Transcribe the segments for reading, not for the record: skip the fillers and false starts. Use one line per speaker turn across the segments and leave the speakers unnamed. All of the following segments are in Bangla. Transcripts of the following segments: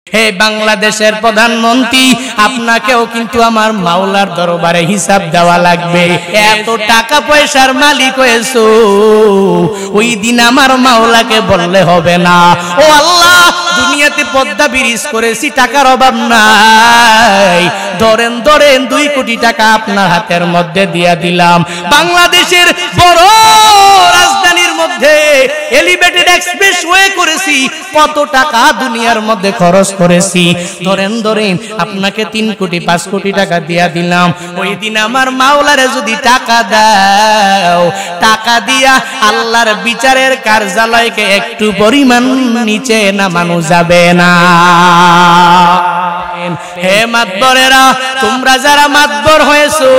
হে বাংলাদেশের প্রধানমন্ত্রী, আপনাকেও কিন্তু আমার মাওলার দরবারে হিসাব দেওয়া লাগবে। এত টাকা পয়সার মালিক হয়েছো, ওই দিন আমার মাওলাকে বললে হবে না, ও আল্লাহ দুনিয়াতে পদ্মা ব্রিজ করেছি, টাকার অভাব নাই, ধরেন ধরেন 2 কোটি টাকা আপনার হাতের মধ্যে দিয়া দিলাম। বাংলাদেশের বড় রাজধানীর মধ্যে এলিভেটেড এক্সপ্রেস ওয়ে করেছি, কত টাকা দুনিয়ার মধ্যে খরচ করেছি, ধরেন ধরেন আপনাকে 3 কোটি 5 কোটি টাকা দিয়া দিলাম। ওই দিন আমার মাওলারে যদি টাকা দাও, টাকা দিয়া আল্লাহর বিচারের কার্যালয়কে একটু পরিমাণ নিচে নামানো যাবে না। হে মাতবরেরা, তোমরা যারা মাতবর হয়েছো,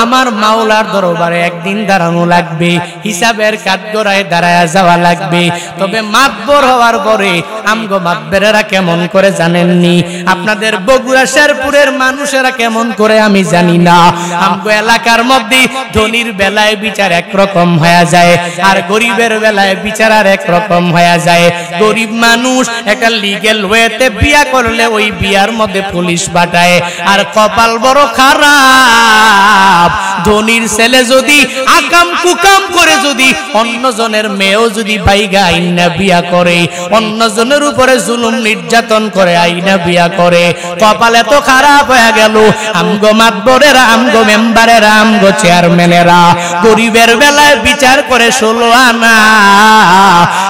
আমার মাওলার দরবারে একদিন দাঁড়ানো লাগবে, হিসাবের কাঠগড়ায় দাঁড়ায় যাওয়া লাগবে। তবে মাতবর হওয়ার পরে আমগো মাতবরেরা কেমন করে জানেননি, আপনাদের বগুড়া শেরপুরের মানুষেরা কেমন করে আমি জানি না। আমগো এলাকার মধ্যে ধনীর বেলায় বিচার একরকম হয়ে যায়, আর গরিবের বেলায় বিচার আর একরকম হয়ে যায়। গরিব মানুষ একটা লিগ্যাল ওয়েতে বিয়া করলে ওই বিয়ার মধ্যে পুলিশ পাঠায়, আর কপাল বড় খারাপ, ধনীর ছেলে যদি আকাম কুকাম করে যদি অন্যজনের মেয়েও যদি বাইগা আইনা বিয়া করে, অন্যজনের উপরে জুলুম নির্যাতন করে আইনা বিয়া করে, কপাল এত খারাপ হয়ে গেল। আমগো মাতবরেরা, আমগো মেম্বারেরা, আমগো চেয়ারম্যানেরা গরিবের বেলায় বিচার করে 16 আনা,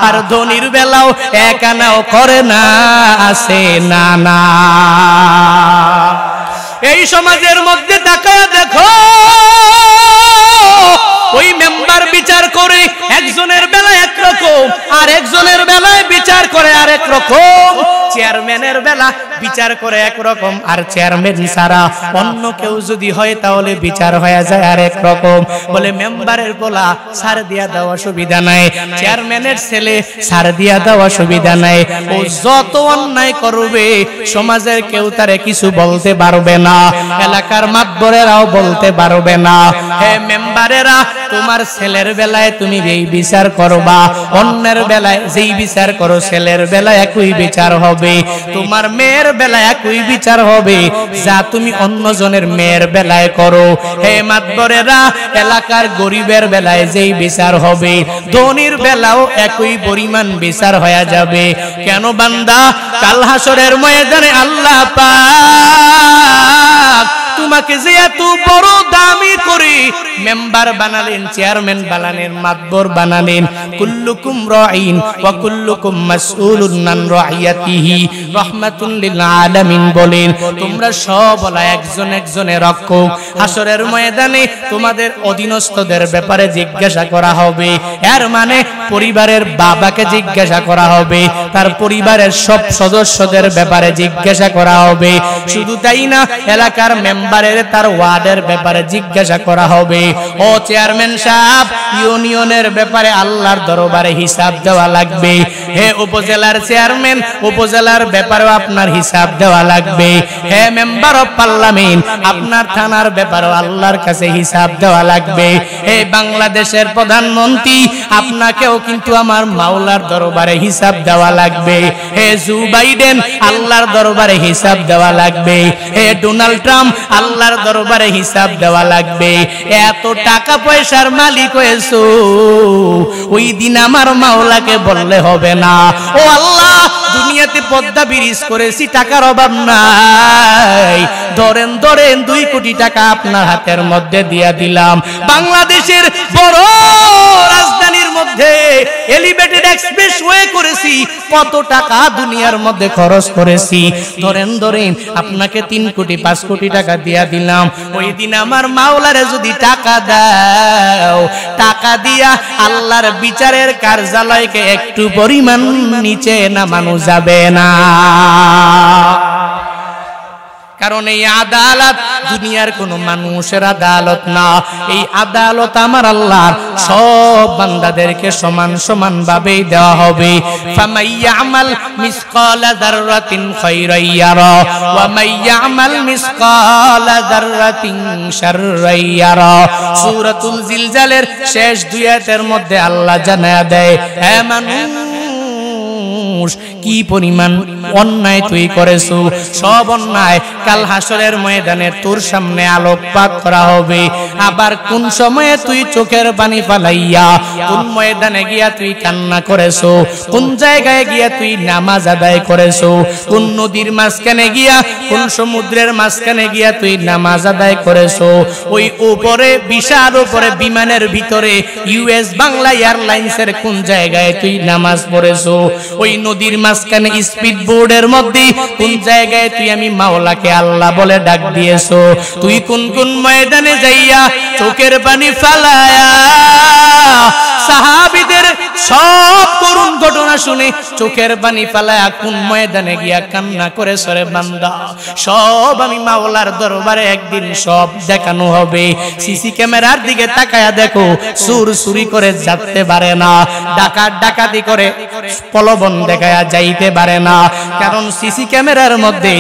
আর ধনীর বেলাও 1 আনাও করে না, আছে না না। এই সমাজের মধ্যে তাকায় দেখো, ওই মেম্বার বিচার করে একজনের বেলায় একরকম, আর একজনের বেলায় বিচার করে আরেক রকম। চেয়ারম্যানের বেলা বিচার করে একরকম, আর চেয়ারম্যান ছাড়া অন্য কেউ যদি হয় তাহলে বিচার হয়ে যায় আরেক রকম। বলে মেম্বারের বলা ছাড় দিয়া দেওয়া সুবিধা নাই, চেয়ারম্যানের ছেলে ছাড় দিয়া দেওয়া সুবিধা নাই। ও যত অন্যায় করবে সমাজের কেউ তারে কিছু বলতে পারবে না, এলাকার মাতবরেরাও বলতে পারবে না। হে মেম্বারেরা, তোমার ছেলের বেলায় তুমি এই বিচার করবা, অন্যের বেলায় যেই বিচার করো ছেলের বেলায় একই বিচার হবে, তোমার মেয়ের বেলায় একই বিচার হবে যা তুমি অন্যজনের মেয়ের বেলায় করো। হে মাতবরেরা, এলাকার গরিবের বেলায় যেই বিচার হবে ধনীর বেলাও একই পরিমাণ বিচার হয়ে যাবে। কেন বান্দা, কাল হাসরের ময়দানে আল্লাহ পাক তোমাকে যে এত বড় দামি করে মেম্বার বানালেন, চেয়ারম্যান বানালেন, মাতবর বানালেন, কুল্লুকুম রাঈন ওয়া কুল্লুকুম মাসউলুন আন রাইয়াতিহি রাহমাতুল লিল আলামিন বলেন, তোমরা সব একজন একজনের রক্ষক। হাসরের ময়দানে তোমাদের অধীনস্থদের ব্যাপারে জিজ্ঞাসা করা হবে, এর মানে পরিবারের বাবাকে জিজ্ঞাসা করা হবে, তার পরিবারের সব সদস্যদের ব্যাপারে জিজ্ঞাসা করা হবে। শুধু তাই না, এলাকার মেম্বারের তার ওয়ার্ডের ব্যাপারে জিজ্ঞাসা করা হবে। ও চেয়ারম্যান সাহেব, ইউনিয়নের ব্যাপারে আল্লাহর দরবারে হিসাব দেওয়া লাগবে। হে উপজেলার চেয়ারম্যান, উপজেলার ব্যাপারেও আপনার হিসাব দেওয়া লাগবে। হে মেম্বার অফ পার্লামেন্ট, আপনার থানার ব্যাপারেও আল্লাহর কাছে হিসাব দেওয়া লাগবে। হে বাংলাদেশের প্রধানমন্ত্রী, আপনাকেও কিন্তু আমার মাওলার দরবারে হিসাব দেওয়া লাগবে। হে জো বাইডেন, আল্লাহর দরবারে হিসাব দেওয়া লাগবে। হে ডোনাল্ড ট্রাম্প, আল্লাহর দরবারে হিসাব দেওয়া লাগবে। এত টাকা পয়সার মালিক হয়েছো, ওই দিন আমার মাওলাকে বললে হবে না, ও আল্লাহ দুনিয়াতে পদ্মা ব্রিজ করেছি, টাকার অভাব নাই, ধরেন ধরেন 2 কোটি টাকা আপনার হাতের মধ্যে দিয়া দিলাম। বাংলাদেশের বড় রাজধানীর মধ্যে এলিভেটেড এক্সপ্রেস ওয়ে করেছি, কত টাকা দুনিয়ার মধ্যে খরচ করেছি, ধরেন ধরেন আপনাকে 3 কোটি 5 কোটি টাকা দিয়া দিলাম। ওই দিন আমার মাওলারে যদি টাকা দাও, টাকা দিয়া আল্লাহর বিচারের কার্যালয়কে একটু পরিমাণ নিচে নামানো যাবে না। কারণ এই আদালত দুনিয়ার কোন মানুষের আদালত না, এই আদালত আমার আল্লাহর সব বান্দাদেরকে সমান সমান ভাবে দেওয়া হবে। ফামাইয়ামাল মিসকালা যাররাতিন খায়রান ইয়ারা ওয়া মাইয়ামাল মিসকালা যাররাতিন শাররান ইয়ারা। সূরাতুল জিলজালের শেষ 2 আয়াতের মধ্যে আল্লাহ জানায়া দেয়, হে মানুষ মানুষ, কি পরিমাণ অন্যায় তুই করেছো। সব অন্যায় কাল হাসরের ময়দানে তোর সামনে আলোকপাত করা হবে। আবার কোন সময়ে তুই চোখের পানি ফালাইয়া কোন ময়দানে গিয়া তুই কান্না করেছো, কোন জায়গায় গিয়া তুই নামাজ আদায় করেছো, কোন নদীর মাঝখানে গিয়া কোন সমুদ্রের মাঝখানে গিয়া তুই নামাজ আদায় করেছো, ওই উপরে বিশাল উপরে বিমানের ভিতরে ইউএস বাংলা এয়ারলাইন্সের কোন জায়গায় তুই নামাজ পড়েছো, ওই নদীর মাঝখানে স্পিড বোর্ডের মধ্যে কোন জায়গায় তুই আমি মাওলাকে আল্লাহ বলে ডাক দিয়েছো, তুই কোন কোন ময়দানে যাইয়া চোখের পানি ফালায়া সাহাবীদের সব করুণ ঘটনা শুনে চোখের পানি ফালায়া কোন ময়দানে গিয়া কান্না করে সরে বান্দা, সব আমি মাওলার দরবারে একদিন সব দেখানো হবে। সিসি ক্যামেরার দিকে তাকায়া দেখো, চুর চুরি করে যেতে পারে না, ডাকাত ডাকাতি করে প্রলোভন দেখায়া যাইতে পারে না, কারণ সিসি ক্যামেরার মধ্যে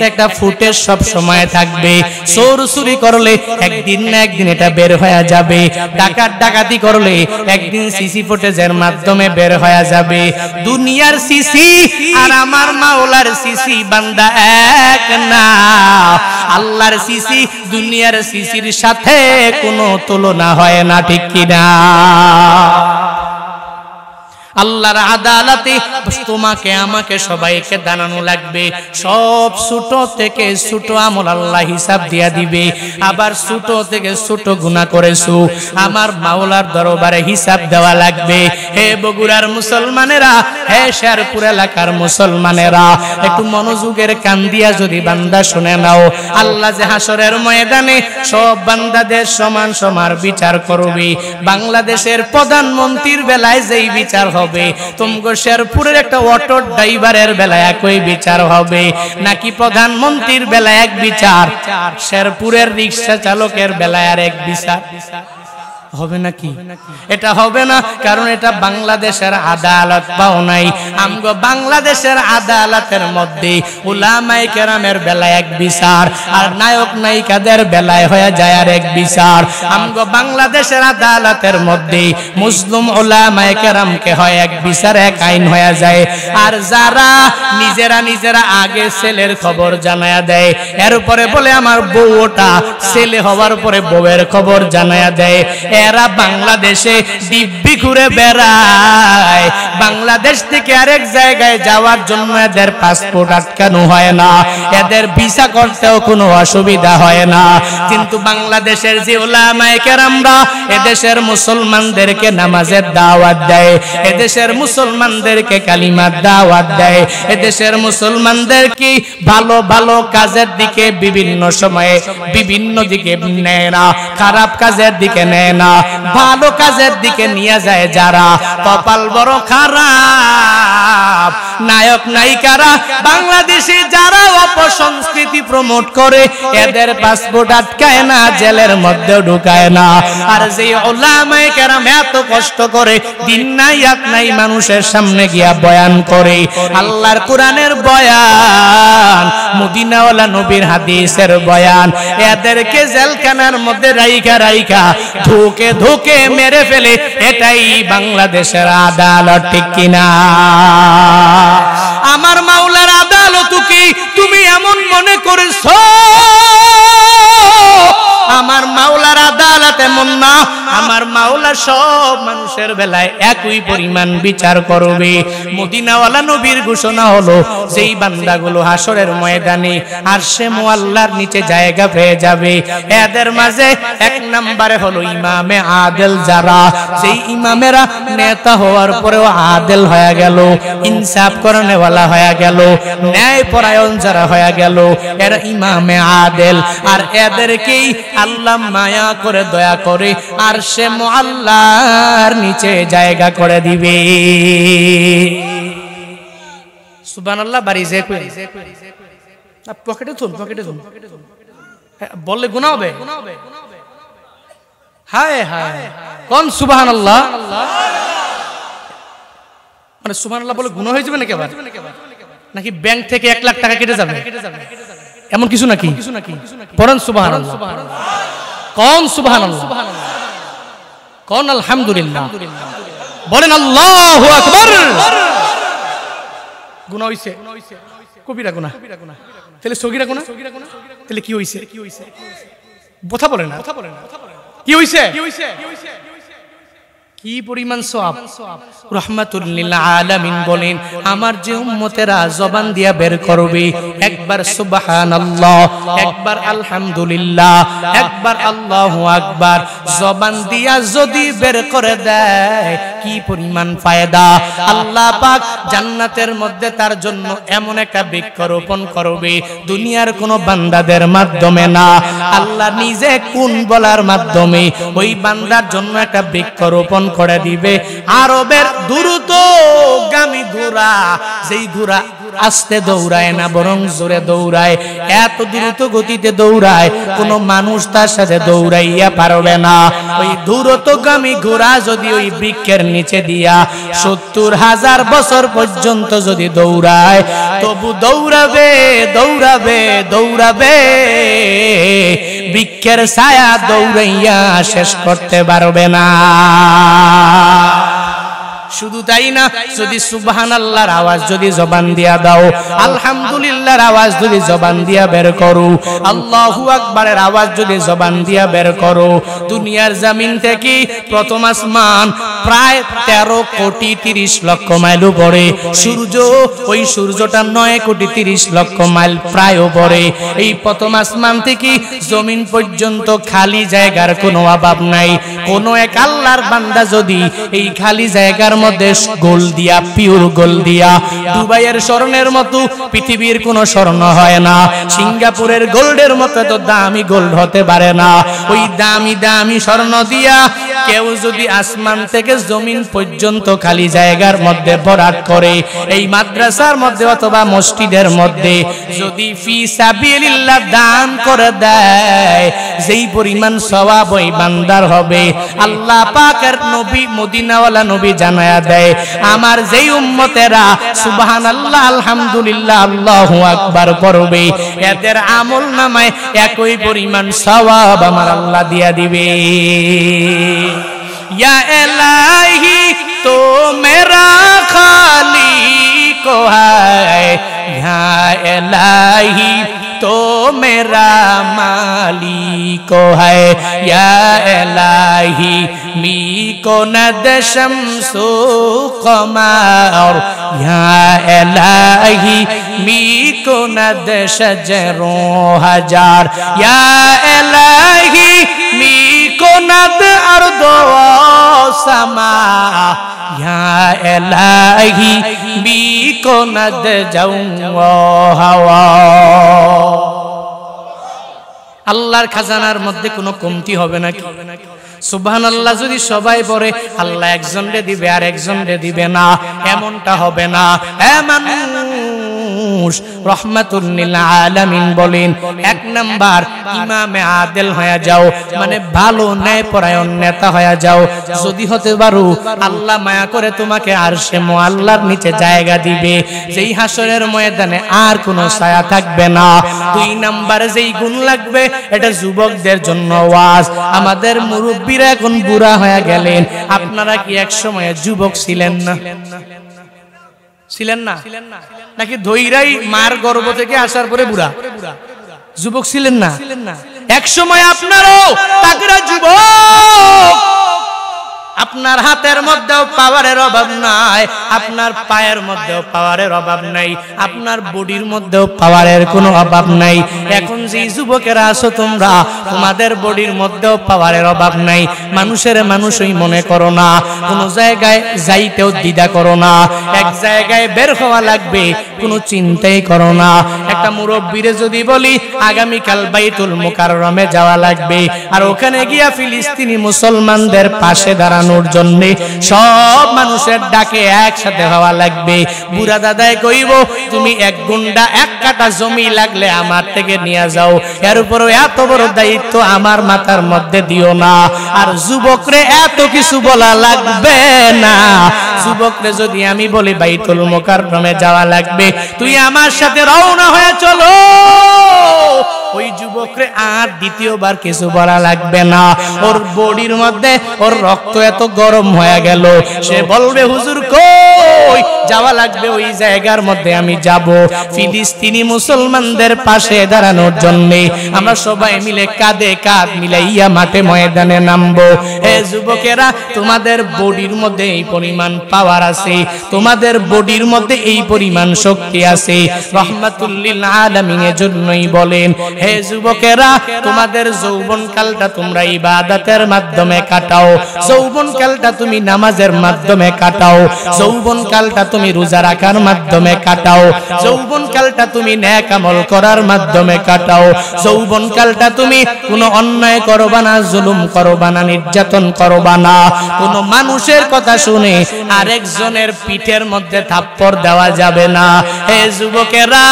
একটা ফুটেজ সব সময় থাকবে। চোর চুরি করলে একদিন না একদিন এটা বের হয়ে যাবে, ডাকাত ডাকাতি করলে একদিন সিসি ফুটেজের মাধ্যমে বের হয়ে যাবে। দুনিয়ার সিসি আর আমার মাওলার সিসি বান্দা এক না, আল্লাহর সিসি দুনিয়ার সিসির সাথে কোনো তুলনা হয় না, ঠিক কিনা? আল্লাহর আদালতে তোমাকে আমাকে সবাইকে দাঁড়ানো লাগবে। সব ছোট থেকে ছোট আমল আল্লাহ হিসাব দিয়া দিবে। আবার ছোট থেকে ছোট গুনাহ করেছো, আমার মাওলার দরবারে হিসাব দেওয়া লাগবে। হে বগুড়ার মুসলমানেরা, হে শেরপুর এলাকার মুসলমানেরা, একটু মনোযোগের কান দিয়া যদি বান্দা শুনে নাও, আল্লাহ যে হাসরের ময়দানে সব বান্দাদের সমান সমান বিচার করবে। বাংলাদেশের প্রধানমন্ত্রীর বেলায় যেই বিচার হবে, তোমাগো শেরপুরের একটা অটো ড্রাইভারের বেলায় একই বিচার হবে, নাকি প্রধানমন্ত্রীর বেলায় এক বিচার, শেরপুরের রিক্সা চালকের বেলায় আর এক বিচার হবে নাকি? এটা হবে না, কারণ এটা বাংলাদেশের আদালত পাও নাই। আমগো বাংলাদেশের আদালতের মধ্যে উলামায়ে কেরামের বেলায় এক বিচার, আর নায়ক নায়িকাদের বেলায় হয়ে যায় আর এক বিচার। আমগো বাংলাদেশের আদালতের মধ্যে মুসলিম উলামায়ে কেরামকে হয় এক বিচার, এক আইন হয়ে যায়। আর যারা নিজেরা আগে ছেলের খবর জানায়া দেয়, এরপরে বলে আমার বউ ওটা, ছেলে হওয়ার পরে বউয়ের খবর জানায়া দেয়, এরা বাংলাদেশে দিব্যি ঘুরে বেড়ায়। বাংলাদেশ থেকে আরেক জায়গায় যাওয়ার জন্য এদের পাসপোর্ট আটকানো হয় না, এদের ভিসা করতেও কোনো অসুবিধা হয় না। কিন্তু বাংলাদেশের যে উলামায়ে কেরামরা এদেশের মুসলমানদেরকে নামাজের দাওয়াত দেয়, এদেশের মুসলমানদেরকে কালিমার দাওয়াত দেয়, এদেশের মুসলমানদেরকে ভালো ভালো কাজের দিকে বিভিন্ন সময়ে বিভিন্ন দিকে নেয় না, খারাপ কাজের দিকে নেয় না, ভালো কাজের দিকে নিয়ে যায় যারা, কপাল বড় খারাপ। নায়ক নায়িকারা বাংলাদেশে যারা অপসংস্কৃতি প্রমোট করে, এদের পাসপোর্ট আটকায় না, জেলের মধ্যে ঢুকায় না। আর যে উলামায়ে কেরাম এত কষ্ট করে দিন নাই রাত নাই মানুষের সামনে গিয়া বয়ান করে, আল্লাহর কোরআনের বয়ান, মদিনাওয়ালা নবীর হাদিসের বয়ান, এদেরকে জেলখানার মধ্যে রাইখা ধুকে ধুকে মেরে ফেলে। এটাই বাংলাদেশের আদালত, ঠিক কিনা? আমার মাওলার আদালত কি তুমি এমন মনে করেছো? আমার মাওলার আদালত এমন না, আমার মাওলা সব মানুষের বেলায় একই পরিমাণ বিচার করবে। মদিনাওয়ালা নবীর ঘোষণা হলো, যেই বান্দাগুলো হাসরের ময়দানে আরশে মুআল্লার নিচে জায়গা পেয়ে যাবে, এদের মাঝে এক নম্বরে হলো ইমামে আদেল, যারা যেই ইমামেরা নেতা হওয়ার পরেও আদেল হয়ে গেল, ইনসাফ করানেওয়ালা হয়ে গেল, ন্যায় পরায়ণ যারা হয়ে গেল, এরা ইমামে আদেল। আর এদেরকেই আল্লাহ মায়া করে দয়া করে আরশে মুআল্লার নিচে জায়গা করে দিবে। সুবহানাল্লাহ। বাড়ি যে পকেটে থুন বললে গুনাহ হবে। হায় হায়, কোন সুবহানাল্লাহ? মানে সুবহানাল্লাহ বলে গুনাহ হয়ে যাবে নাকি আবার? নাকি ব্যাংক থেকে 1 লাখ টাকা কেটে যাবে এমন কিছু নাকি? পড়েন সুবহানাল্লাহ, কোন সুবহানাল্লাহ, কোন আলহামদুলিল্লাহ, বলেন আল্লাহু আকবার। গুনাহ হইছে কবিরা গুনাহ তাহলে সগীরা গুনাহ তাহলে কি হইছে কথা বলে না কি হইছে কি পরিমাণ সওয়াব রাহমাতুল লিল আলামিন বলেন আমার যে উম্মতেরা জবান দিয়া বের করবে একবার সুবহানাল্লাহ একবার আলহামদুলিল্লাহ একবার আল্লাহু আকবার জবান দিয়া যদি বের করে দেয় কি পরিমাণ ফায়দা আল্লাহ পাক জান্নাতের মধ্যে তার জন্য এমন একটা বৃক্ষ রোপণ করবে দুনিয়ার কোন বান্দাদের মাধ্যমে না আল্লাহ নিজে কোন বলার মাধ্যমে ওই বান্দার জন্য একটা বৃক্ষ রোপণ করে দিবে আরবের দ্রুতগামী ঘোড়া যেই ঘোড়া আস্তে দৌড়ায় না বরং জোরে দৌড়ায় এত দ্রুত গতিতে দৌড়ায় কোন মানুষ তার সাথে দৌড়াইয়া পারবে না ওই দ্রুতগামী ঘোড়া যদি ওই বৃক্ষের নিচে দিয়া ৭০,০০০ বছর পর্যন্ত যদি দৌড়ায় তবু দৌড়াবে দৌড়াবে দৌড়াবে বৃক্ষের ছায়া দৌড়াইয়া শেষ করতে পারবে না শুধু তাই না যদি সুবহানাল্লাহর আওয়াজ যদি জবান দিয়া দাও আলহামদুলিল্লাহর আওয়াজ যদি জবান দিয়া বের করো আল্লাহু আকবারের আওয়াজ যদি জবান দিয়া বের করো দুনিয়ার জমিন থেকে প্রথম আসমান প্রায় 13 কোটি 30 লক্ষ মাইল উপরে সূর্য ওই সূর্যটা 9 কোটি 30 লক্ষ মাইল প্রায় উপরে এই প্রথম আসমান থেকে জমিন পর্যন্ত খালি জায়গার কোনো অভাব নাই কোন এক আল্লাহর বান্দা যদি এই খালি জায়গার মধ্যে গোল দিয়া পিওর গোল দিয়া দুবাইয়ের স্বর্ণের মতো পৃথিবীর কোনো স্বর্ণ হয় না সিঙ্গাপুরের গোল্ডের মতো তো দামি গোল্ড হতে পারে না ওই দামি দামি স্বর্ণ দিয়া কেউ যদি আসমান থেকে জমিন পর্যন্ত খালি জায়গার মধ্যে বরাত করে এই মাদ্রাসার মধ্যে অথবা মসজিদের মধ্যে যদি ফি সাবিলিল্লাহ দান করে দেয় যেই পরিমাণ সওয়াব ওই বান্দার হবে আল্লাহ পাকের নবী মদিনাওয়ালা নবী জানায়া দেয় আমার যেই উম্মতেরা সুবহানাল্লাহ আলহামদুলিল্লাহ আল্লাহু আকবার পড়বে এদের আমল নামায় একই পরিমাণ সওয়াব আমার আল্লাহ দিয়া দিবে या इलाही तो मेरा खालिक है या इलाही तो मेरा मालिक है या इलाही मी को नद शम्सो कमर या इलाही मी को नद शजरो हजार या इलाही मी को नद अर्दो समा या इलाही मी को नद जाऊं हवा আল্লাহর খাজানার মধ্যে কোনো কমতি হবে নাকি সুবহানাল্লাহ যদি সবাই পড়ে আল্লাহ একজনকে দিবে আর একজনকে দিবে না এমনটা হবে না মানুষ রহমাতুল লিল আলামিন বলেন এক নাম্বার ইমামে আদেল হয়ে যাও মানে ভালো ন্যায়পরায়ণ নেতা হয়ে যাও যদি হতে পারো আল্লাহ মায়া করে তোমাকে আরশে মুআল্লার নিচে জায়গা দিবে যেই হাসরের ময়দানে আর কোনো ছায়া থাকবে না দুই নাম্বারে যেই গুণ লাগবে এটা যুবকদের জন্য ওয়াজ আমাদের মুরব্বিরা এখন বুড়া হয়ে গেলেন আপনারা কি এক সময় যুবক ছিলেন না ছিলেন না নাকি ধৈরাই মার গর্ভ থেকে আসার পরে বুড়া যুবক ছিলেন না এক সময় আপনারও তাগড়া যুবক আপনার হাতের মধ্যেও পাওয়ারের অভাব নাই আপনার পায়ের মধ্যেও পাওয়ারের অভাব নাই আপনার বডির মধ্যেও পাওয়ারের কোনো অভাব নাই এখন যে যুবকেরা আছো তোমরা তোমাদের বডির মধ্যেও পাওয়ারের অভাব নাই মানুষের মানুষই মনে করো না কোনো জায়গায় যাইতেও দ্বিধা করো না এক জায়গায় বের হওয়া লাগবে কোনো চিন্তাই করো না একটা মুরব্বিরে যদি বলি আগামীকাল বাইতুল মুকাররমে যাওয়া লাগবে আর ওখানে গিয়া ফিলিস্তিনি মুসলমানদের পাশে দাঁড়ানো জন্য সব মানুষের ডাকে একসাথে হওয়া লাগবে বুড়া দাদাই কইব তুমি এক গুন্ডা এক কাটা জমি লাগলে আমার থেকে নিয়ে যাও এর উপরও এত বড় দায়িত্ব আমার মাথার মধ্যে দিও না আর যুবকরে এত কিছু বলা লাগবে না যুবকরে যদি আমি বলি বাইতুল মুকাররমে যাওয়া লাগবে, তুই আমার সাথে রওনা হয়ে চলো, ওই যুবকরে আর দ্বিতীয়বার কিছু বলা লাগবে না। ওর বডির মধ্যে ওর রক্ত এত গরম হয়ে গেল, সে বলবে হুজুর কই যাওয়া লাগবে, ওই জায়গার মধ্যে আমি যাব। ফিলিস্তিনি মুসলমানদের পাশে দাঁড়ানোর জন্য আমরা সবাই মিলে কাঁধে কাঁধ মিলাইয়া মাঠে ময়দানে নামবো। হে যুবকেরা, তোমাদের বডির মধ্যে এই পরিমাণ পাওয়ার আছে, তোমাদের বডির মধ্যে এই পরিমাণ শক্তি আছে। রহমাতুল লিল আলামিনের জন্যই বলেন, হে যুবকেরা, তোমাদের যৌবনকালটা তোমরা ইবাদতের মাধ্যমে কাটাও, যৌবনকালটা তুমি নামাজের মাধ্যমে কাটাও, যৌবনকালটা তুমি রোজা রাখার মাধ্যমে কাটাও, যৌবনকালটা তুমি নেক আমল করার মাধ্যমে কাটাও, যৌবনকালটা তুমি কোনো অন্যায় করবা না, জুলুম করবা না, নির্যাতন করবা না, কোনো মানুষের কথা শুনে আরেকজনের পিঠের মধ্যে থাপ্পড় দেওয়া যাবে না। হে যুবকেরা,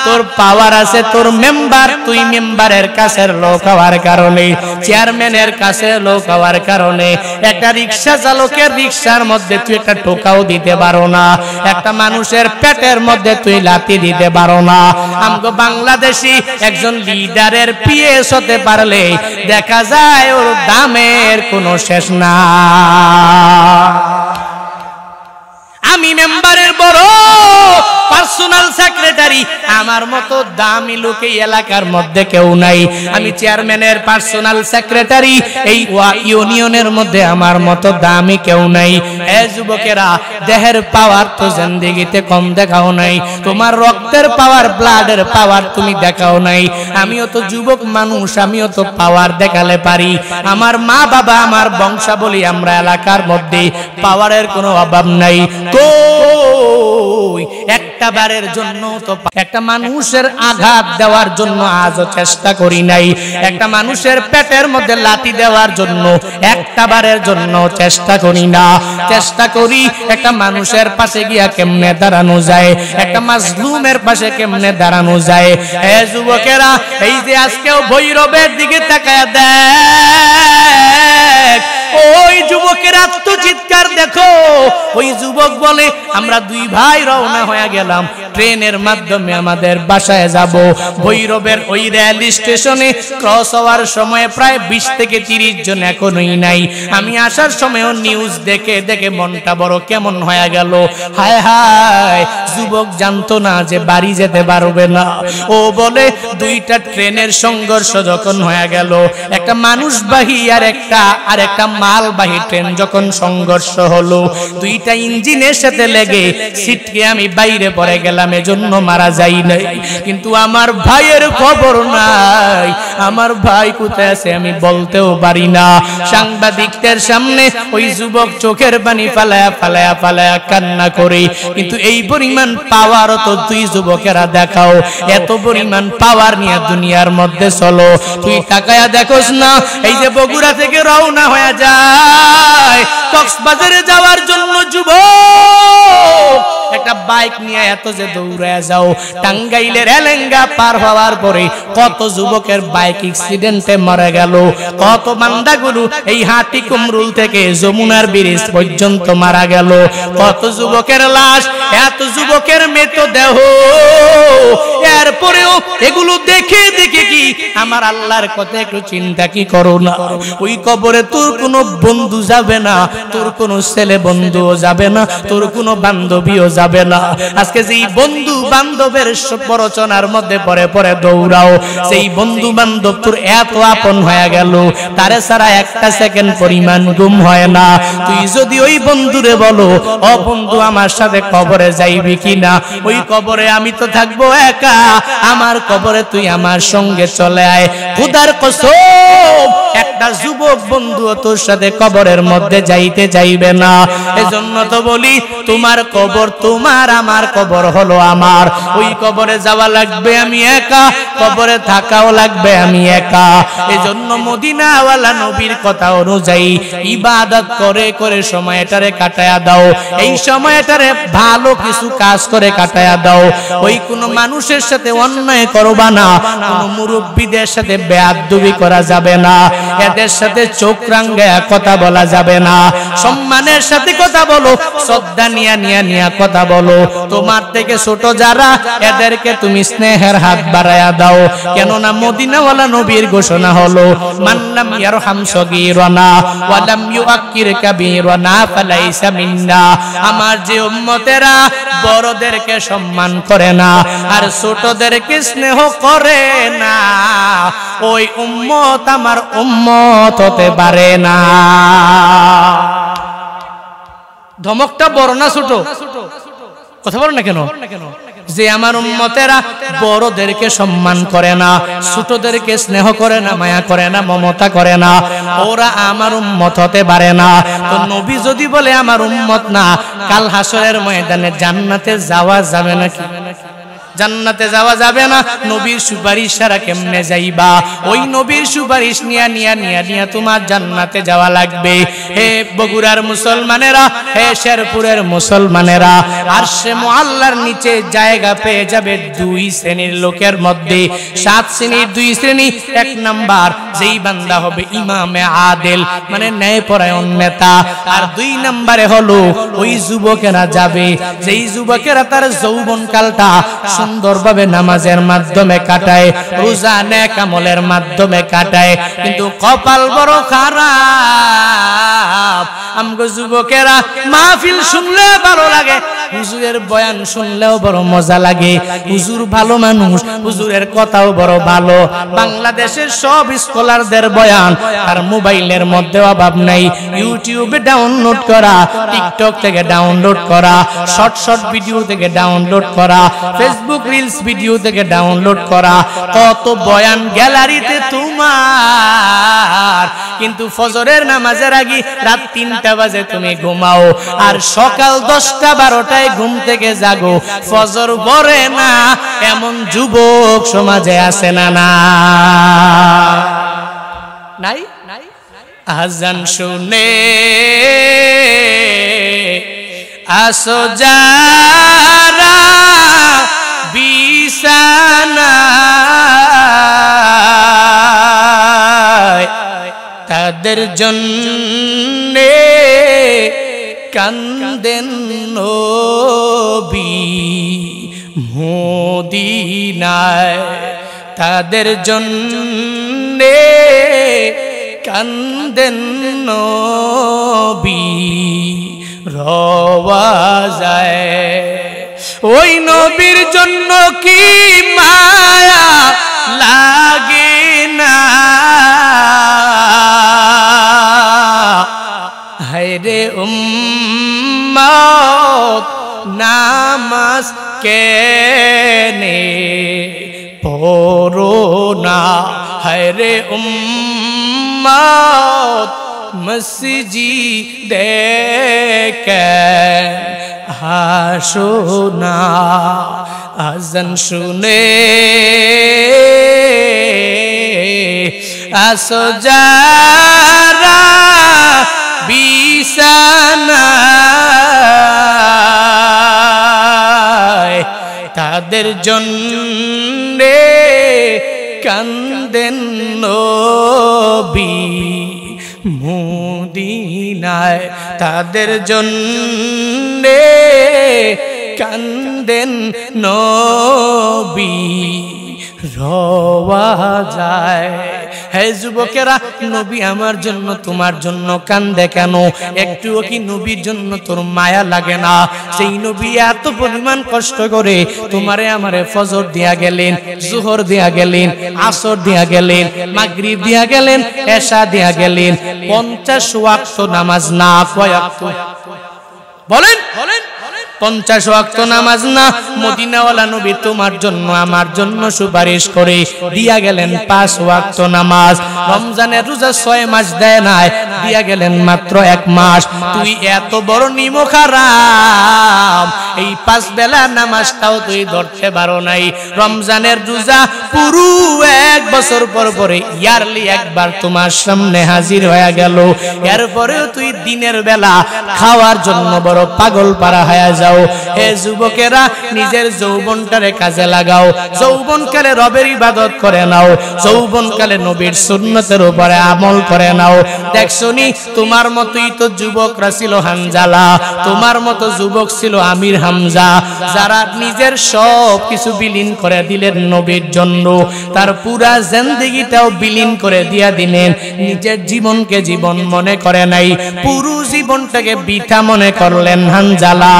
তোর পাওয়ার আছে, তোর মেম্বার, তুই মেম্বারের কাছের লোক হওয়ার কারণে, চেয়ারম্যানের কাছে লোক হওয়ার কারণে একটা রিক্সা চালকের রিক্সার মধ্যে তুই একটা টোকাও দিতে পারো না, একটা মানুষের পেটের মধ্যে তুই লাথি দিতে পারো না। আমগো বাংলাদেশি একজন লিডারের পিএস হতে পারলে দেখা যায় ওর দামের কোনো শেষ না। আমি মেম্বারের বড় পার্সোনাল সেক্রেটারি, আমার মতো দামি লোক এই এলাকার মধ্যে কেউ নাই। আমি চেয়ারম্যানের পার্সোনাল সেক্রেটারি, এই ইউনিয়নের মধ্যে আমার মতো দামি কেউ নাই। এ যুবকেরা, দেহের পাওয়ার তো জিন্দেগিতে কম দেখাও নাই, তোমার রক্তের পাওয়ার, ব্লাডের পাওয়ার তুমি দেখাও নাই। আমিও তো যুবক মানুষ, আমিও তো পাওয়ার দেখালে পারি। আমার মা বাবা, আমার বংশাবলী, আমরা এলাকার মধ্যে পাওয়ারের কোনো অভাব নাই। কই একটা বারের জন্য তো একটা মানুষের আঘাত দেওয়ার জন্য আজও চেষ্টা করি নাই, একটা মানুষের পেটের মধ্যে লাথি দেওয়ার জন্য একটা বারের জন্য চেষ্টা করি না। চেষ্টা করি একটা মানুষের পাশে গিয়া কেমনে দাঁড়ানো যায়, একটা মাজলুমের পাশে কেমনে দাঁড়ানো যায়। হে যুবকেরা, এই যে আজকেও ভৈরবের দিকে তাকায় দেখ, ওই যুবকের আত্মচিৎকার দেখো। ওই যুবক বলে, আমরা দুই ভাই রওনা হয়ে গেলাম, ট্রেনের মাধ্যমে আমাদের বাসায় যাব। ভৈরবের ওই রেল স্টেশনে ক্রস হওয়ার সময় প্রায় 20 থেকে 30 জন এখনোই নাই। আমি আসার সময়ও নিউজ দেখে দেখে মনটা বড় কেমন হয়ে গেল। হায় হায়, যুবক জানতো না যে বাড়ি যেতে পারবে না। ও বলে, দুইটা ট্রেনের সংঘর্ষ যখন হয়ে গেল, একটা মানুষবাহী আর একটা মালবাহী ট্রেন যখন সংঘর্ষ হলো, দুইটা ইঞ্জিনের সাথে লেগে সিটকে আমি বাইরে পড়ে গেলাম, এজন্য মারা যাই নাই। কিন্তু আমার ভাইয়ের খবর নাই, আমার ভাই কোথায় আছে আমি বলতেও পারি না। সাংবাদিকদের সামনে ওই যুবক চোখের পানি ফালায়া ফালায়া ফালায়া কান্না করে। কিন্তু এই পরিমাণ পাওয়ার তো তুই যুবকেরা দেখাও, এত পরিমাণ পাওয়ার নিয়ে দুনিয়ার মধ্যে চলো। তুই তাকায়া দেখোস না, এই যে বগুড়া থেকে রওনা হয়ে যায় কক্সবাজারে যাওয়ার জন্য যুবক একটা বাইক নিয়ে এত যে দৌড়ায় যাও, টাঙ্গাইলের এলেঙ্গা পার হওয়ার পরে কত যুবকের বাইক অ্যাক্সিডেন্টে মারা গেল, কত বান্দাগুলো এই হাটি কুমরুল থেকে যমুনার ব্রিজ পর্যন্ত মারা গেল, কত যুবকের লাশ, এত যুবকের মৃতদেহ। এরপরেও এগুলো দেখে দেখে কি আমার আল্লাহর কথা একটু চিন্তা কি করো না? ওই কবরে তোর কোনো বন্ধু যাবে না, তোর কোনো ছেলে বন্ধুও যাবে না, তোর কোনো বান্ধবীও যাবে না। আজকে যেই বন্ধু বান্ধবের প্ররোচনার মধ্যে পরে পরে দৌড়াও, সেই বন্ধু বান্ধব তোর এত আপন হয়ে গেল, তারে ছাড়া একটা সেকেন্ড পরিমাণ ঘুম হয় না। তুই যদি ওই বন্ধুরে বলো, ও বন্ধু আমার সাথে কবরে যাইবি কিনা, ওই কবরে আমি তো থাকবো একা, আমার কবরে তুই আমার সঙ্গে চলে আয়, খোদার কসম একটা যুবক বন্ধু তোর সাথে কবরের মধ্যে যাইতে যাইবে না। এজন্য তো বলি, তোমার কবর তোমার, আমার কবর হলো আমার। ওই কবরে যাওয়া লাগবে আমি একা, কবরে থাকাও লাগবে আমি একা। এজন্য মদিনাওয়ালা নবীর কথা অনুযায়ী ইবাদত করে করে সময়টারে কাটায়া দাও। এই সময়টারে ভালো কিছু কাজ করে কাটায়া দাও। ওই কোন মানুষের সাথে অন্যায় করবা না, কোন মুরব্বীদের সাথে বেয়াদবি করা যাবে না, এদের সাথে চোখ রাঙ্গায়া কথা বলা যাবে না। সম্মানের সাথে কথা বলো, শ্রদ্ধা নিয়া কথা বলো। তোমার থেকে ছোট যারা, এদেরকে তুমি স্নেহের হাত বাড়ায়া দাও। কেননা মদিনাওয়ালা নবীর ঘোষণা হলো, মান লাম ইয়ারহাম সগীরানা ওয়া লাম ইউআক্কির কাবীরানা ফালাইসা মিন্না। আমার যে উম্মতেরা বড়দেরকে সম্মান করে না আর ছোটদেরকে স্নেহ করে না, ওই উম্মত আমার উম্মত হতে পারে না। ধমকটা বড় না ছোট? কথা বলো না কেন? যে আমার উম্মতেরা বড়দেরকে সম্মান করে না, ছোটদেরকে স্নেহ করে না, মায়া করে না, মমতা করে না, ওরা আমার উম্মত হতে পারে না। তো নবী যদি বলে আমার উম্মত না, কাল হাসরের ময়দানে জান্নাতে যাওয়া যাবে নাকি? জান্নাতে যাওয়া যাবে না। নবীর সুপারিশ ছাড়া কেমনে যাইবা? ওই নবীর সুপারিশ নিয়া তোমার জান্নাতে যাওয়া লাগবে। হে বগুড়ার মুসলমানেরা, হে শেরপুরের মুসলমানেরা, আরশে মুআল্লার নিচে জায়গা পেয়ে যাবে দুই শ্রেণীর লোকের মধ্যে। 7 শ্রেণীর 2 শ্রেণী। 1 নাম্বার যেই বান্দা হবে ইমামে আদেল, মানে ন্যায়পরায়ণ নেতা। আর 2 নম্বরে হলো ওই যুবকেরা যাবে, যেই যুবকেরা তার যৌবনকালটা সুন্দরভাবে নামাজের মাধ্যমে কাটায়, রোজা নেক আমলের মাধ্যমে কাটায়, কিন্তু কপাল বড় খারাপ। আমগো যুবকেরা মাহফিল শুনলে ভালো লাগে, হুজুরের বয়ান শুনলেও বড় মজা লাগে, হুজুর ভালো মানুষ, হুজুরের কথাও বড় ভালো। বাংলাদেশের সব স্কলারদের বয়ান আর মোবাইলের মধ্যে অভাব নাই, ইউটিউবে ডাউনলোড করা, টিকটক থেকে ডাউনলোড করা, শর্ট ভিডিও থেকে ডাউনলোড করা, ফেসবুক রিলস ভিডিও থেকে ডাউনলোড করা, কত বয়ান গ্যালারিতে তোমার। কিন্তু ফজরের নামাজের আগে রাত 3টা বাজে তুমি ঘুমাও, আর সকাল 10টা 12টায় ঘুম থেকে জাগো, ফজর পড়ে না। এমন যুবক সমাজে আছে না? নাই? আজান শুনে আসো যারা বিছানায়, তাদের জন্যে কান্দেন নবী মদিনায়, তাদের জন্যে কান্দেন নবী রওয়াজায়। ওই নবীর জন্য কি মায়া লাগে না? হায়রে উম্মত নামাজ কেনে পড়ো না? হায়রে উম্মত মসজিদে কেন আসো না? আজান শুনে আসো যারা বিছানায়, তাদের জন্যে কান্দেন নবী মদিনায়, তাদের জন্যে কান্দেন নবী রওয়াজায়। হে যুবকেরা, নবী আমার জন্য তোমার জন্য কান্দে কেন? একটুও কি নবীর জন্য তোর মায়া লাগে না? সেই নবী এত পরিমাণ কষ্ট করে তোমারে আমারে ফজর দিয়া গেলেন, জোহর দিয়া গেলেন, আসর দিয়া গেলেন, মাগরিব দিয়া গেলেন, এশা দিয়া গেলেন। 50 ওয়াক্ত নামাজ না, কয় ওয়াক্ত বলেন? 50 ওয়াক্ত নামাজ না। মদিনাওয়ালা নবী তোমার জন্য আমার জন্য সুপারিশ করে দিয়া গেলেন 5 ওয়াক্ত নামাজ। রমজানের রোজা 6 মাস দেয় নাই, দিয়া গেলেন মাত্র 1 মাস। তুই এত বড় নিমখারাম, এই 5 বেলা নামাজটাও তুই ধরতে পারো নাই। রমজানের রোজা পুরো 1 বছর পর পরে ইয়ারলি একবার তোমার সামনে হাজির হয়ে গেল, এরপরেও তুই দিনের বেলা খাওয়ার জন্য বড় পাগল পারা হয়ে যাও। হে যুবকেরা, নিজের যৌবনটারে কাজে লাগাও, যৌবনকালে রবের ইবাদত করে নাও, যৌবনকালে নবীর সুন্নতের উপরে আমল করে নাও। দেখছনি, তোমার মতোই তো যুবকরা ছিল হানজালা, তোমার মতো যুবক ছিল আমির হামজা, যারা নিজের সব কিছু বিলীন করে দিলেন নবীর জন্য, তার পুরা জিন্দেগিটাও বিলীন করে দিয়া দিলেন। নিজের জীবনকে জীবন মনে করে নাই, পুরো জীবনটাকে বৃথা মনে করলেন হানজালা।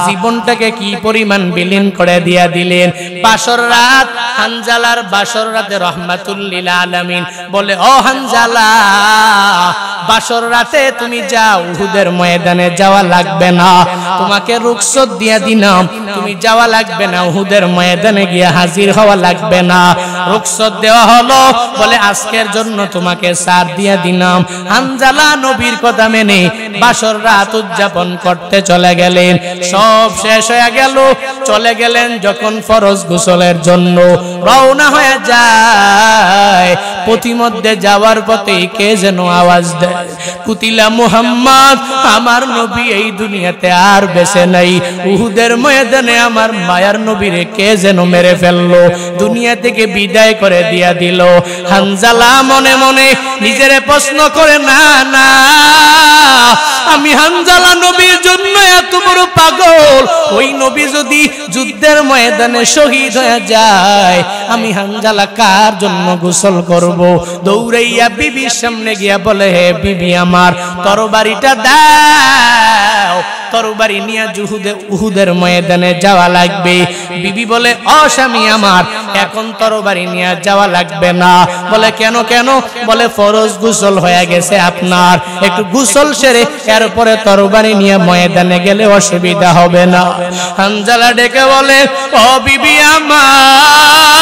জীবনটাকে কি পরিমাণ বিলীন করে দিয়া দিলেন। বাসর রাত, হানজালার বাসর রাতে রহমাতুল লিল আলামিন বলে, ও হানজালা, বাসর রাতে তুমি যাও, উহুদের ময়দানে যাওয়া লাগবে না, তোমাকে রুখসত দিয়া দিলাম, তুমি যাওয়া লাগবে না, উহুদের ময়দানে গিয়ে হাজির হওয়া লাগবে না। রুখসত দেওয়া হলো, বলে আজকের জন্য তোমাকে ছাড় দিয়া দিলাম। হানজালা নবীর কথা মেনে বাসর রাত উদযাপন করতে চলে গেলেন। সব শেষ হয়ে গেল, চলে গেলেন যখন ফরজ গোসলের জন্য রওনা হয়ে যায়। পথিমধ্যে যাওয়ার পথে কে যেন আওয়াজ দেয়, কুতিলা মুহাম্মদ, আমার নবী এই দুনিয়াতে আর বেঁচে নাই। উহুদের ময়দানে আমার মায়ার নবীরে কে যেন মেরে ফেললো, দুনিয়া থেকে বিদায় করে দিয়া দিল। হানজালা মনে মনে নিজেরে প্রশ্ন করে, না না, আমি হানজালা নবীর জন্য এত বড় পাগল, ওই নবী যদি যুদ্ধের ময়দানে শহীদ হয়ে যায়, আমি হানজালা কার জন্য গোসল করব? দৌড়াইয়া বিবির সামনে গিয়া বলে, হে বিবি আমার, তরবারিটা দাও, তরবারি নিয়ে উহুদের ময়দানে যাওয়া লাগবে। বিবি বলে, ও স্বামী আমার, এখন তরবারি নিয়ে যাওয়া লাগবে না। বলে, কেন কেন? বলে, ফরজ গোসল হয়ে গেছে আপনার, একটু গোসল সেরে এরপরে তরবারি নিয়ে ময়দানে গেলে অসুবিধা হবে না। হানজালা ডেকে বলে, ও বিবি আমার,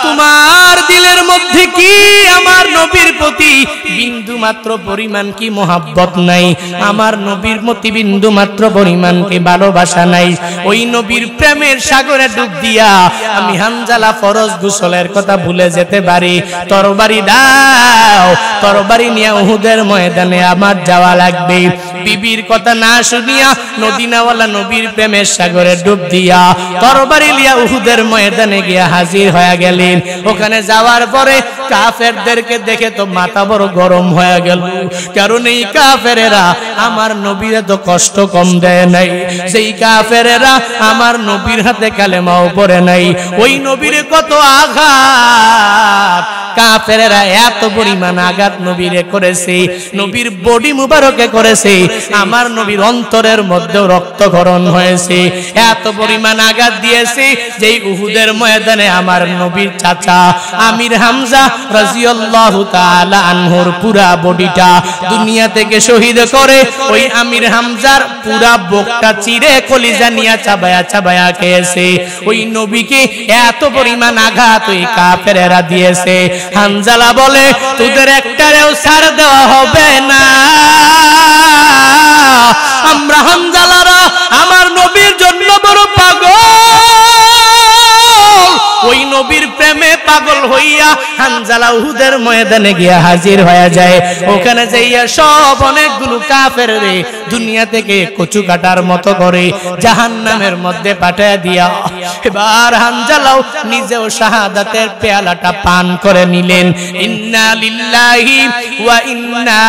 তোমার দিলের মধ্যে কি আমার নবীর প্রতি বিন্দু মাত্র পরিমাণ কি মোহাব্বত নাই? আমার নবীর প্রতি বিন্দু মাত্র পরিমাণ কি ভালোবাসা নাই? ওই নবীর প্রেমের সাগরে ডুব দিয়া আমি হানজালা ফরজ গোসলের কথা ভুলে যেতে পারি? তরবারি দাও, তরবারি নিয়ে উহুদের ময়দানে আমার যাওয়া লাগবে। বিবির কথা না শুনিয়া নদীনাওয়ালা নবীর প্রেমের সাগরে ডুব দিয়া তরবারি লিয়া উহুদের ময়দানে গিয়া হাজির হয়ে গেলেন। ওখানে যাওয়ার পরে কাফেরদেরকে দেখে তো মাথা বড় গরম হয়ে গেল, কারণ এই কাফেরেরা আমার নবীর তো কষ্ট কম দেয় নাই, সেই কাফেরেরা আমার নবীর হাতে কালেমাও পড়ে নাই। ওই নবীর কত আঘাত, কাফেরেরা এত পরিমাণ আঘাত নবীরে করেছে, নবীর বডি মুবারকে করেছে, আমার নবীর অন্তরের মধ্যে রক্তক্ষরণ হয়েছে, এত পরিমাণ আঘাত দিয়েছে যে উহুদের ময়দানে আমার নবীর চাচা আমির হামজা রাদিয়াল্লাহু তাআলা আনহুর পুরা বডিটা দুনিয়া থেকে শহীদ করে ওই আমির হামজার পুরা বুকটা চিরে কলিজা নিয়ে চাবায়া চাবায়া খেয়েছে। ওই নবীকে এত পরিমাণ আঘাত ওই কাফেরেরা দিয়েছে। হানজালা বলে, তোদের একটারেও ছাড় দেওয়া হবে না। আমরা হানজালারা আমার নবীর জন্য বড় পাগল। ওই নবীর প্রেমে পাগল হইয়া হানজালা উহুদের ময়দানে গিয়া হাজির হয়ে যায়। ওখানে যাইয়া সব অনেকগুলো কাফেররে দুনিয়া থেকে কচু কাটার মতো করে জাহান্নামের মধ্যে পাঠিয়ে দিয়া এবার হানজালাও নিজেও শাহাদাতের পেয়ালাটা পান করে নিলেন। ইন্না লিল্লাহি ওয়া ইন্না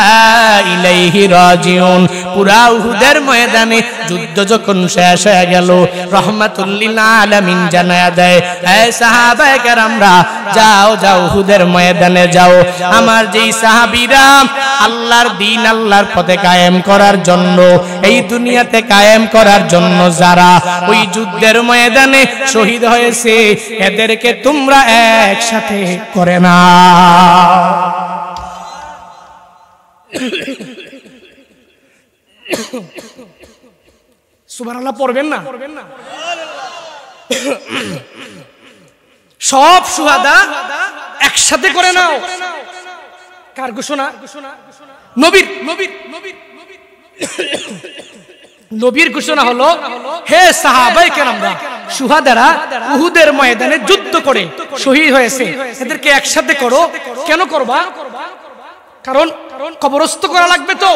ইলাইহি রাজিউন। পুরা উহুদের ময়দানে যুদ্ধ যখন শেষ হয়ে গেল, রহমাতুল লিল আলামিন জানায়া দেয়, হে সাহাবায়ে কেরামরা, যাও যাও উহুদের ময়দানে যাও। আমার যেই সাহাবীরা আল্লাহর দ্বীন আল্লাহর পথে কায়েম করার জন্য, এই দুনিয়াতে কায়েম করার জন্য যারা ওই যুদ্ধের ময়দানে শহীদ হয়েছে, এদেরকে তোমরা একসাথে করে না। সুবহানাল্লাহ পড়বেন না? সব শুহাদা একসাথে করে নাও। কার ঘোষণা? নবীর। নবীর ঘোষণা হলো, হে সাহাবায়ে কেরামরা, শুহাদারা উহুদের ময়দানে যুদ্ধ করে শহীদ হয়েছে, এদেরকে একসাথে করো। কেন করবা? কারণ কবরস্থ করা লাগবে তো।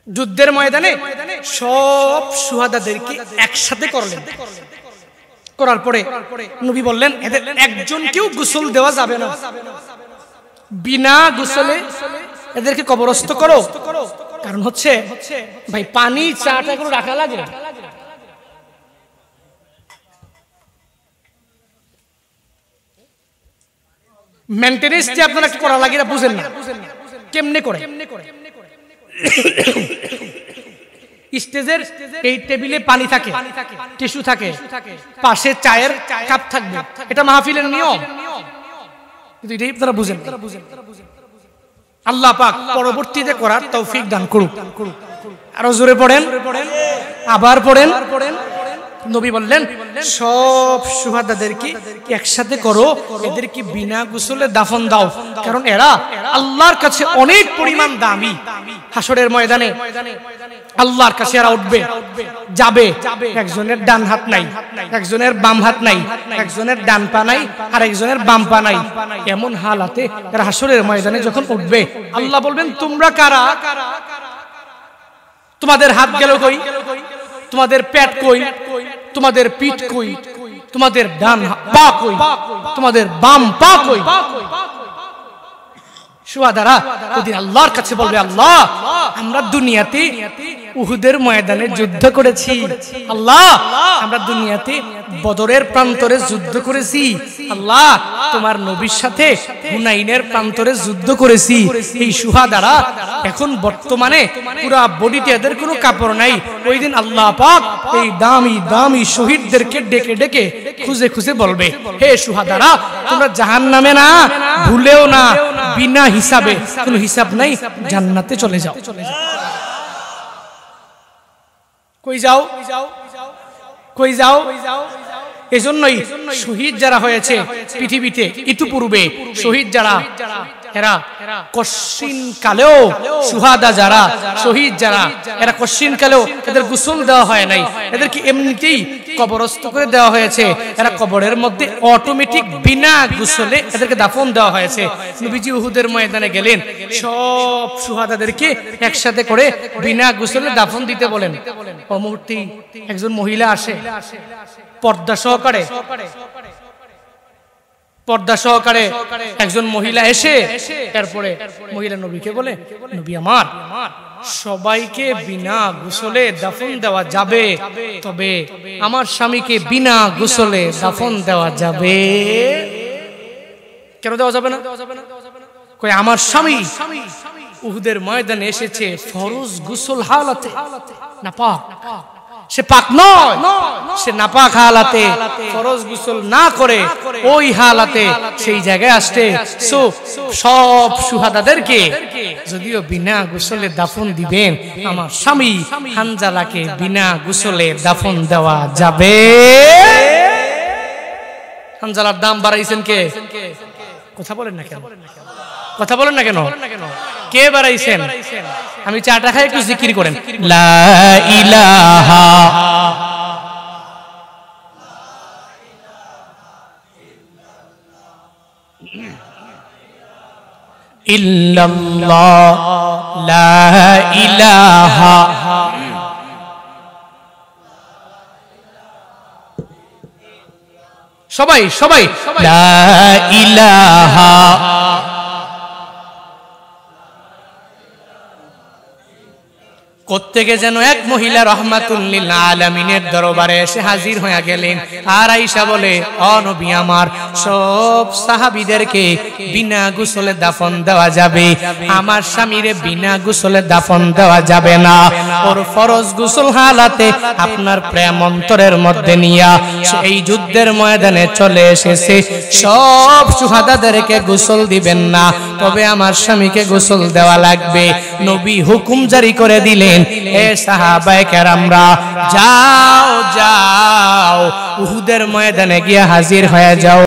যুদ্ধের ময়দানে সব শুহাদাদেরকে একসাথে করলেন। করার পরে নবী বললেন, এদের একজনকেও গোসল দেওয়া যাবে না, বিনা গোসলে এদেরকে কবরস্থ করো। কারণ হচ্ছে ভাই পানি চাটা করে রাখা লাগে, মেইনটেনেন্স যে আপনারা করা লাগে না, বুঝেন না কেমনে করে। স্টেজের এই টেবিলে পানি থাকে, টিস্যু থাকে, পাশে চায়ের কাপ থাকবে, এটা মাহফিলের নিয়ম, কিন্তু এটাই আপনারা বুঝেন। আল্লাহ পাক পরবর্তীতে করার তৌফিক দান করুক। আরো জোরে পড়েন, আবার পড়েন। নবী বললেন, সব শুহাদাদেরকে একসাথে করো, এদেরকে বিনা গোসলে দাফন দাও, কারণ এরা আল্লাহর কাছে অনেক পরিমাণ দামি। হাসরের ময়দানে আল্লাহর কাছে এরা উঠবে, যাবে, একজনের ডান হাত নাই, একজনের বাম হাত নাই, একজনের ডান পা নাই, আর একজনের বাম পা নাই। এমন হালাতে এরা হাসরের ময়দানে যখন উঠবে, আল্লাহ বলবেন, তোমরা কারা? তোমাদের হাত গেল কই? তোমাদের পেট কই? তোমাদের পিঠ কই? তোমাদের ডান পা কই? তোমাদের বাম পা কই? শুহাদারা ওদিন আল্লাহর কাছে বলবে, আল্লাহ আমরা দুনিয়াতে উহুদের ময়দানে যুদ্ধ করেছি, আল্লাহ আমরা দুনিয়াতে বদরের প্রান্তরে যুদ্ধ করেছি, আল্লাহ তোমার নবীর সাথে হুনাইনের প্রান্তরে যুদ্ধ করেছি। এই শুহাদারা এখন বর্তমানে পুরা বডিতে এদের কোনো কাপড় নাই। ওই দিন আল্লাহ পাক এই দামি দামি শহীদদেরকে ডেকে ডেকে খুঁজে খুঁজে বলবে, হে শুহাদারা, তোমরা জাহান্নামে না, ভুলেও না, বিনা হিসাবে, কোনো হিসাব নাই, জান্নাতে চলে যাও। কই যাও? কই যাও? এজন্যই শহীদ যারা হয়েছে পৃথিবীতে ইতিপূর্বে, শহীদ যারা, এরা কশিন কালেও, শুহাদা যারা, শহীদ যারা, এরা কশিন কালেও এদের গোসল দেওয়া হয় নাই, এদেরকে এমনিতেই কবরস্থ করে দেওয়া হয়েছে। এরা কবরের মধ্যে অটোমেটিক বিনা গোসলে এদেরকে দাফন দেওয়া হয়েছে। নবীজি উহুদের ময়দানে গেলেন, সব শুহাদাদেরকে একসাথে করে বিনা গোসলে দাফন দিতে বলেন। ও মুহূর্তে একজন মহিলা আসে, পর্দা সহকারে একজন মহিলা এসে এরপরে মহিলা নবীকে বলে, নবী আমার, সবাইকে বিনা গোসলে দাফন দেওয়া যাবে, তবে আমার স্বামীকে বিনা গোসলে দাফন দেওয়া যাবে। কেন দেওয়া যাবে না? কই আমার স্বামী উহুদের ময়দানে এসেছে ফরজ গোসল হালাতে, নাপাক, সে পাক নয়, সে নাপাক হালাতে ফরজ গোসল না করে ওই হালাতে সেই জায়গায় আসছে। সব শুহাদাদেরকে যদিও বিনা গোসলে দাফন দিবেন, আমার স্বামী হানজালাকে বিনা গোসলে দাফন দেওয়া যাবে। হানজালার দাম বাড়াইছেন কে? কথা বলেন না কেন? কথা বলেন না কেন? কে বাড়াইছেন? আমি চাটা খাই, একটু জিকির করেন, লা ইলাহা ইল্লাল্লাহ, লা ইলাহা সবাই লা ইলাহা কোত্থেকে যেন এক মহিলা রহমাতুল লিল আলামিনের দরবারে এসে হাজির হয়ে গেলেন। আর আয়েশা বলে, ও নবী আমার, সব সাহাবীদেরকে বিনা গোসলে দাফন দেওয়া যাবে, আমার স্বামীরে বিনা গোসলে দাফন দেওয়া যাবে না। ওর ফরজ গোসল হালাতে আপনার প্রেম অন্তরের মধ্যে নিয়া এই যুদ্ধের ময়দানে চলে এসেছে। সব শুহাদাদেরকে গোসল দিবেন না, তবে আমার স্বামীকে গোসল দেওয়া লাগবে। নবী হুকুম জারি করে দিলেন, এ সাহাবায়ে কেরামরা, যাও যাও উহুদের ময়দানে গিয়ে হাজির হয়ে যাও।